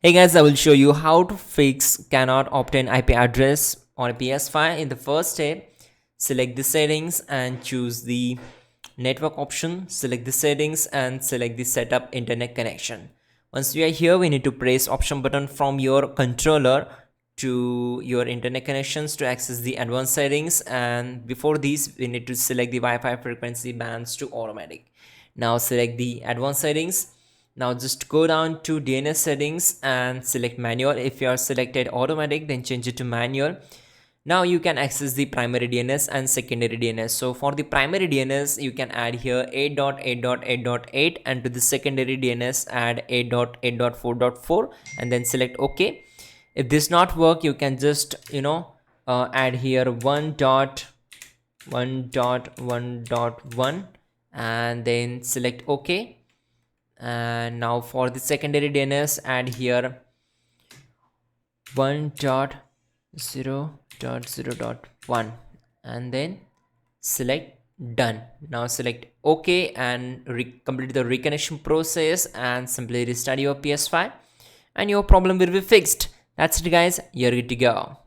Hey guys, I will show you how to fix cannot obtain IP address on a PS5. In the first step, select the settings and choose the network option. Select the settings and select the setup internet connection. Once we are here, we need to press option button from your controller to your internet connections to access the advanced settings, and before these we need to select the Wi-Fi frequency bands to automatic. Now select the advanced settings. Now just go down to DNS settings and select manual. If you are selected automatic, then change it to manual. Now you can access the primary DNS and secondary DNS. So for the primary DNS, you can add here 8.8.8.8, and to the secondary DNS add 8.8.4.4 and then select OK. If this not work, you can just add here 1.1.1.1 and then select OK. And now for the secondary DNS, add here 1.0.0.1 and then select done. Now select OK and complete the reconnection process and simply restart your PS5 and your problem will be fixed. That's it guys, you're good to go.